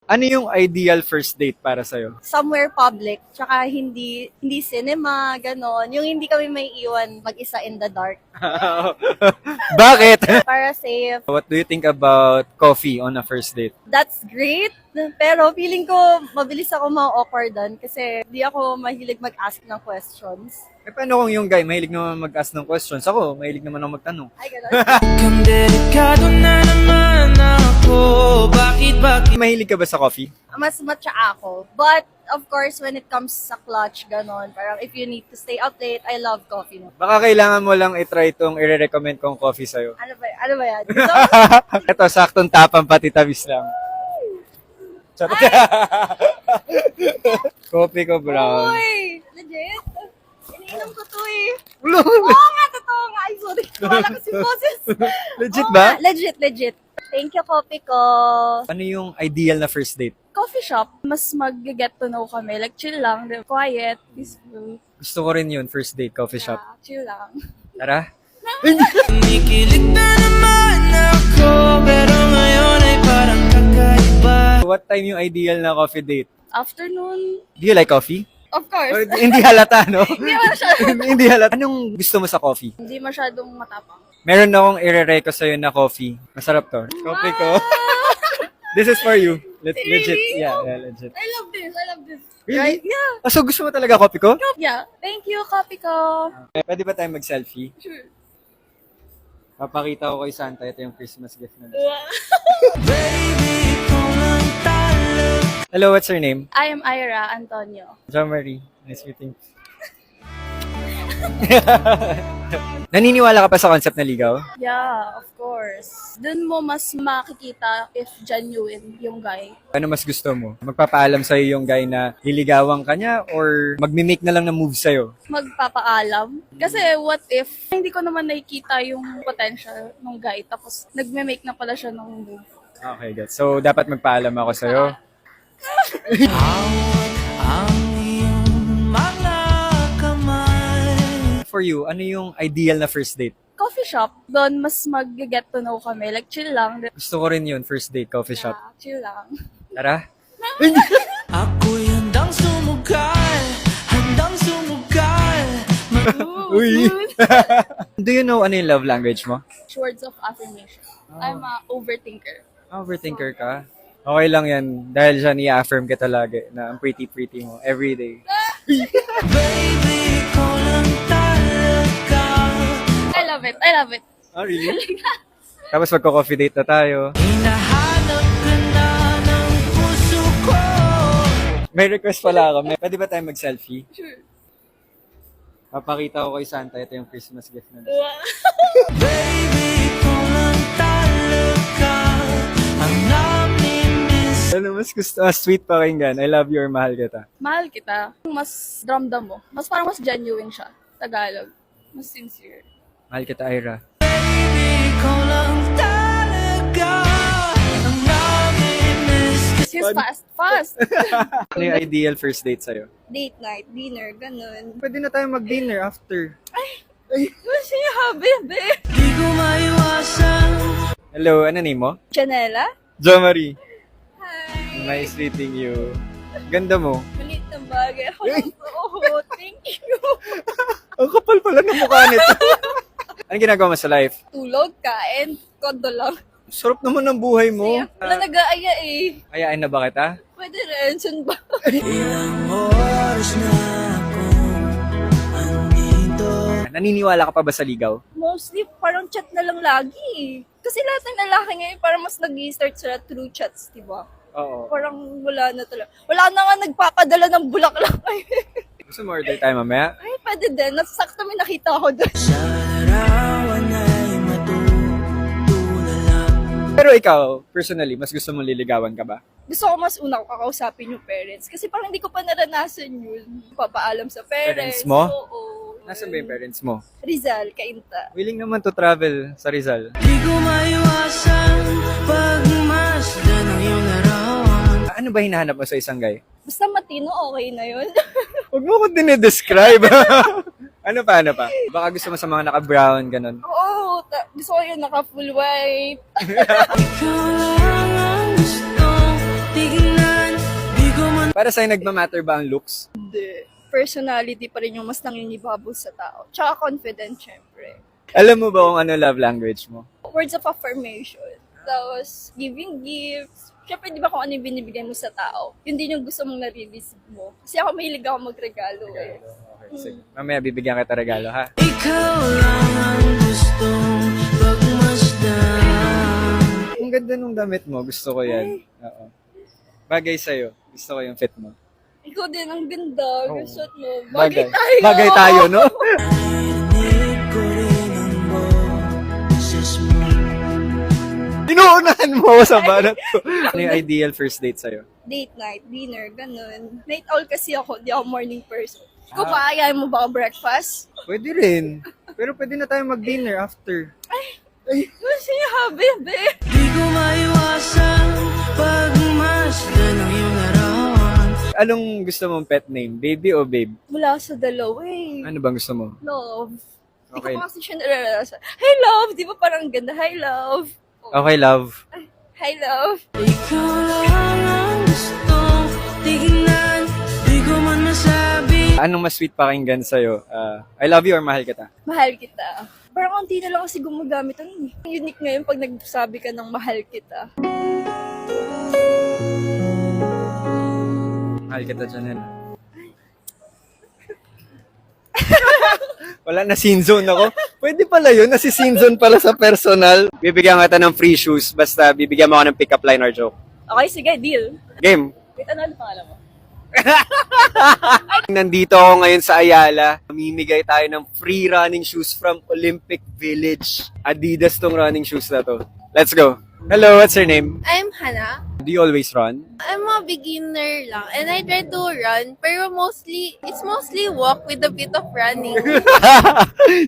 Ano yung ideal first date para sa'yo? Somewhere public, tsaka hindi cinema, ganon. Yung hindi kami may iwan mag-isa in the dark. Bakit? Para safe. What do you think about coffee on a first date? That's great. Pero feeling ko mabilis ako ma-awkwardan kasi di ako mahilig mag-ask ng questions. Eh, paano kung yung guy mahilig naman mag-ask ng questions? Ako, mahilig naman ako magtanong. Ay, ganon. Kung delikado na naman ako, bakit? Mahilig ka ba sa coffee? Mas matcha ako. But, of course, when it comes sa clutch, ganon, parang if you need to stay up late, I love coffee. No? Baka kailangan mo lang i-try itong i-recommend kong coffee sa'yo. Ano ba yan? So, Ito, saktong tapang pati tamis lang. Charot. Coffee ko brown. uy! Legit? Iniinom ko to eh. Oo nga, totoo nga. Ay, sorry. Wala ko si boses. Legit Oo ba? nga, legit. Thank you, coffee ko. Ano yung ideal na first date? Coffee shop, mas mag-get to know kami. Like, chill lang, quiet, peaceful. Gusto ko rin yun, first date, coffee shop. Yeah, chill lang. Tara. Kinikilig na naman ako, pero ngayon ay parang kakaiba. What time yung ideal na coffee date? Afternoon, Do you like coffee? of Or, course. hindi halata, no? Hindi masyadong, Hindi halata. Anong gusto mo sa coffee? hindi masyadong matapang. Meron akong i-reco sa'yo na coffee. Masarap to. Coffee ko. This is for you. Legit. Really? Yeah, legit. I love this. Really? Yeah. So gusto mo talaga coffee ko? Yeah. Thank you, coffee ko. Pwede ba tayo mag-selfie? Sure. Papakita ko kay Santa. Ito yung Christmas gift na. Baby, kung lang talaga. Hello, what's your name? I am Ira Antonio. Jo Marie. Nice meeting. Naniniwala ka pa sa concept na ligaw? Yeah, of course. Doon mo mas makikita if genuine yung guy. Ano mas gusto mo? Magpapaalam sa'yo yung guy na liligawan ka niya or magmimake na lang ng move sa'yo? Magpapaalam. Kasi what if hindi ko naman nakikita yung potential ng guy tapos nagme-make na pala siya ng move. Okay, gets. So, dapat magpaalam ako sa'yo. Hawak ang iyong mga kamay. For you, ano yung ideal na first date? Coffee shop, doon mas mag-get to know kami. Like, chill lang. Gusto ko rin yun, first date, coffee shop. Yeah, chill lang. Tara. Ako'y handang sumugay, handang sumugay. Uy! Do you know ano yung love language mo? Words of affirmation. I'm a overthinker. Overthinker ka? Okay lang yan. Dahil dyan, i-affirm kita lagi na ang pretty-pretty mo every day. Baby, ikaw lang talaga. I love it. Oh, really? Tapos magko-coffee date na tayo. Hinahanap ka na ng puso ko. May request pala ako. Pwede ba tayo mag-selfie? Sure. Papakita ko kay Santa. Ito yung Christmas gift na. Baby, ikaw lang talaga ang namimiss. Ano mas gusto? Sweet pakinggan. I love you or mahal kita. Mahal kita. Mas ramdam mo. Mas parang mas genuine siya. Tagalog. Mas sincere. Mahal kita, Ira. Baby, ikaw lang talaga ang namimiss. Just fast. Ano yung ideal first date sa'yo? Date night, dinner, ganun. Pwede na tayo mag-dinner after. Kasi bebe. Di ko maiwasan. Hello, ano name mo? Janela? Jo Marie. Hi. Nice meeting you. Ganda mo. Malit na bagay. Ako lang to. Thank you. Ang kapal pala ng mukha nito. Anong ginagawa mo sa life? Tulog, kain, kondo lang. Sarap naman ng buhay mo. Wala nag-aaya eh. Ayain na ba kita? Pwede rin, sun ba? Ilang oras na ako andito. Naniniwala ka pa ba sa ligaw? Mostly, parang chat na lang lagi eh. Kasi lahat ng lalaki ngayon, parang mas nag-start sila through chats, di ba? Oo. Parang wala na talaga. Wala na nga nagpapadala ng bulaklak ngayon. Gusto mo order tayo mamaya? Ay, pwede din. Nasakto may nakita ko doon. Sa larawan ay matutulala. Pero ikaw, personally, mas gusto mong liligawan ka ba? Gusto ko mas una ko kakausapin yung parents. Kasi parang hindi ko pa naranasan yun. Papaalam sa parents. Parents mo? Oo. Nasaan ba yung parents mo? Rizal, Cainta. Willing naman to travel sa Rizal. Di ko maiwasan pagmasdan ng iyong larawan. Ano ba hinahanap mo sa isang guy? Basta matino, okay na yun. Huwag mo ko dinidescribe. Ano pa? Baka gusto mo sa mga naka-brown, ganun. Oo, gusto ko yun naka full white. Ikaw lang ang gustong tignan. Para sa'yo, nagmamatter ba ang looks? Hindi. Personality pa rin yung mas nangingibabaw sa tao. Tsaka confident, syempre. Alam mo ba kung ano love language mo? Words of affirmation. Tapos, giving gifts. Syempre, di ba kung ano yung binibigay mo sa tao? Yun din yung gusto mong nare-receive mo. Kasi ako mahilig ako magregalo eh. Okay, sige. Mamaya bibigyan kita regalo, ha? Ikaw lang ang gustong pagmasdan. Ang ganda nung damit mo. Gusto ko yan. Oo. Bagay sa'yo. Gusto ko yung fit mo. Ikaw din, ang ganda. Oo. Gusto mo. Bagay tayo. Bagay tayo, no? Narinig ko rin ang boses mo. Inuunahan mo ako sa banat ko. Ano yung ideal first date sa'yo? Date night, dinner, ganun. Night owl kasi ako, di ako morning person. Kung paayaan mo ba ako breakfast? Pwede rin. Pero pwede na tayo mag-dinner after. Kasi bebe. Di ko maiwasan pagmasdan ng iyong larawan. Anong gusto mong pet name? Baby o babe? Mula sa dalawa eh. Ano bang gusto mo? Love. Okay. Hindi ko kasi siya nararasa. Hi, love! Di ba parang ganda? Hi, love! Okay, love. Hi, love! Ikaw lang ang gustong tignan. Di ko man masabi. Anong mas sweet pakinggan sa'yo? I love you or mahal kita? Mahal kita. Parang konti na lang kasi gumagamit ang unique ngayon pag nagsabi ka ng mahal kita. Mahal kita, Janelle. Wala, na scene zone ako. Pwede pala yun, nasi scene zone pala sa personal. Bibigyan kita ng free shoes, basta bibigyan mo ako ng pick-up line or joke. Okay, sige, deal. Game. Wait, ano pangalan mo? Nandito ako ngayon sa Ayala. Mamimigay tayo ng free running shoes from Olympic Village. Adidas tong running shoes na to. Let's go. Hello, what's your name? I'm Hannah. Do you always run? I'm a beginner lang and I try to run pero it's mostly walk with a bit of running.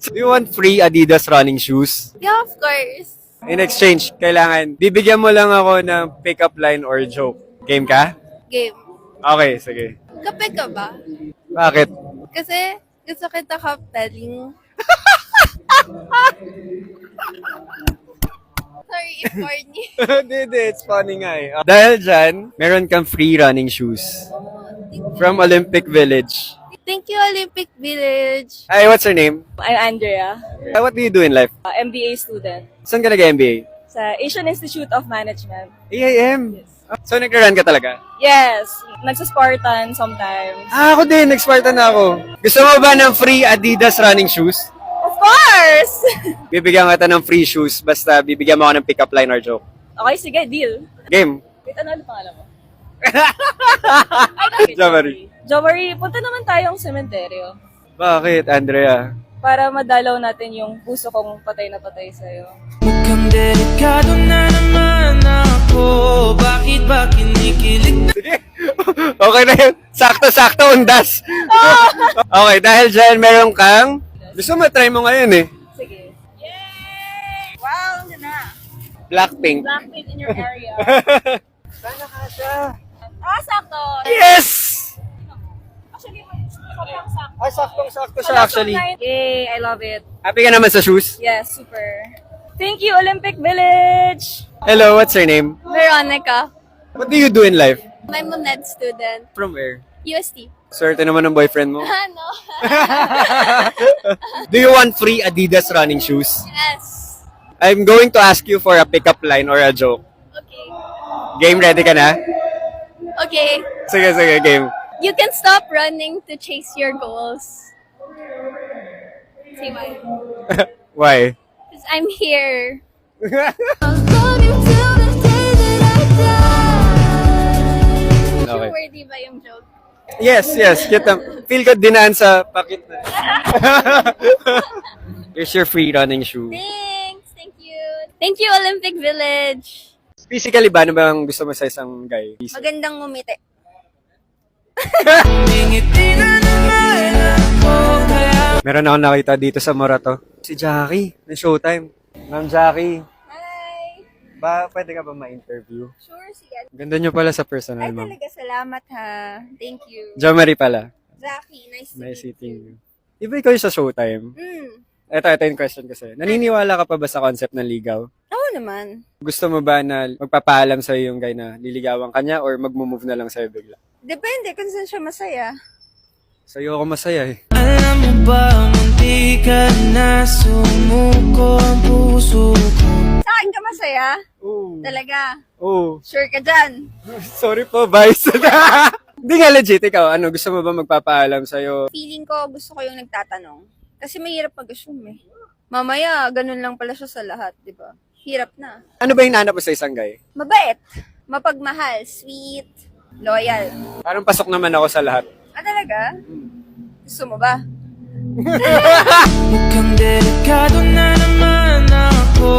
So you want free Adidas running shoes? Yeah, of course. In exchange, kailangan bibigyan mo lang ako ng pick-up line or joke. Game ka? Game. Okay, sige. Kape ka ba? Bakit? Kasi gusto kita kapteling. Sorry if corny. Hindi, it's funny nga eh. Dahil dyan, meron kang free running shoes from Olympic Village. Thank you, Olympic Village. Hi, what's your name? I'm Andrea, What do you do in life? MBA student Saan ka nag-MBA? sa Asian Institute of Management. AIM. So, nag-run ka talaga? Yes, nagsa-Spartan sometimes. Ako din, nag-Spartan na ako. Gusto mo ba ng free Adidas running shoes? Of course! Bibigyan kita ng free shoes, basta bibigyan mo ako ng pick-up line or joke. Okay, sige, deal. Game. Wait, ano pangalan mo? Jomari. Jomari, punta naman tayong sementeryo Bakit, Andrea? para madalaw natin yung puso kong patay na patay sa'yo. Mukhang delikado na naman ako. Bakit ba kinikilig? Sige. Okay na yun. Sakto-sakto, undas. Okay, dahil dyan, meron kang... Gusto mo, try mo ngayon eh. Sige. Yay! Wow, ano na. Blackpink. Blackpink in your area. Sana ka siya. Sakto. Yes! Actually, sobrang sakto. Ay, saktong-sakto siya actually. Yay, I love it. Happy ka naman sa shoes? Yes, super. Thank you, Olympic Village! Hello, what's your name? Veronica. What do you do in life? I'm a med student. From where? UST. Swerte naman ng boyfriend mo. Ano? Do you want free Adidas running shoes? Yes. I'm going to ask you for a pickup line or a joke. Okay. Game, ready ka na? Okay. Sige, game. You can stop running to chase your goals. Say why? Why? Because I'm here. Okay. Worthy ba yung joke? Yes. Kita, feel ko dinaan sa pakit na. Here's your free running shoe. Thanks. Thank you. Thank you, Olympic Village. Physically ba, ano bang gusto mo sa isang guy? Magandang ngumiti. Ngiti na naman ako. Kaya Meron akong nakita dito sa Morato. Si Jackie, ng Showtime. Ma'am Jackie, Hi. pwede ka ba ma-interview? Sure, sige. Ganda nyo pala sa personal, Ay, ma'am. talaga salamat ha. Thank you. Jomari pala. Zaki, nice to Nice meet meeting you. you. Di ba ikaw yung sa Showtime? Mm. Ito yung question kasi. Naniniwala ka pa ba sa concept ng ligaw? Oo naman. Gusto mo ba na magpapaalam sa'yo yung guy na liligawan ka niya or magmo-move na lang sa'yo bigla? Depende kung saan siya masaya. Sa'yo ako masaya eh. Alam mo ba, munti ka na sumuko ang puso ko. Sa akin ka masaya? Oo. Talaga? Oo. Sure ka dyan? Sorry po, Vice. Hindi nga legit, ikaw. Ano, gusto mo ba magpapaalam sa'yo? Feeling ko gusto ko yung nagtatanong. Kasi mahirap mag-assume eh. Mamaya, ganun lang pala siya sa lahat, di ba? Hirap na. Ano ba yung nanap mo sa isang guy? Mabait, mapagmahal, sweet, loyal. Parang pasok naman ako sa lahat. Ah, talaga? Gusto mo ba? Mukhang delikado na naman ako.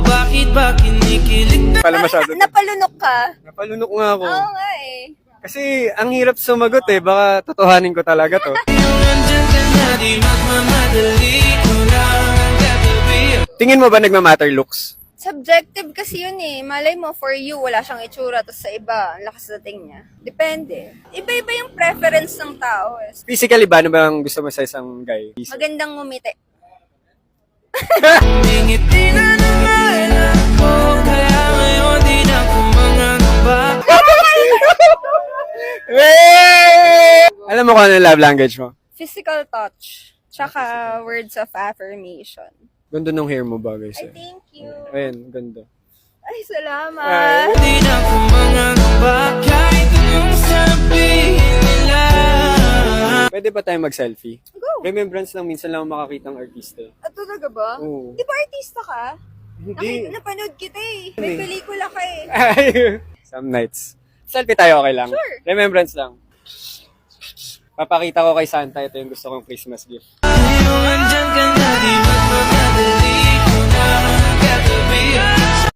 Bakit ba kinikilig na? Pala masyado. Napalunok ka? Napalunok nga ako. Oo nga eh. Kasi ang hirap sumagot eh. Baka totohanin ko talaga to. Yung nandyan ka na, di magmamadali ko lang ang gagabi. Tingin mo ba nagmamatter looks? Subjective kasi yun eh. Malay mo, for you, wala siyang itsura. Tapos sa iba, ang lakas dating niya. Depende. Iba-iba yung preference ng tao eh. Physically ba, ano ba ang gusto mo sa isang guy? Magandang ngumiti. Umingiti na naman ako. Kaya ngayon di na kumangano ba? Alam mo kung ano yung love language mo? Physical touch. Tsaka words of affirmation. Ganda ng hair mo ba, guys? Ay, thank you. Ayan, ganda. Ay, salamat. Di na kumangano ba? Kahit anong sabihin nila. Pwede ba tayo mag-selfie? Go. Remembrance lang, minsan lang ako makakita ng artista. At talaga ba? Oo. Di ba artista ka? Hindi. Napanood kita eh. May pelikula ka eh. Ay, some nights. Selfie tayo, okay lang? Sure. Remembrance lang. Papakita ko kay Santa, ito yung gusto kong Christmas gift. Yung andyan ka na.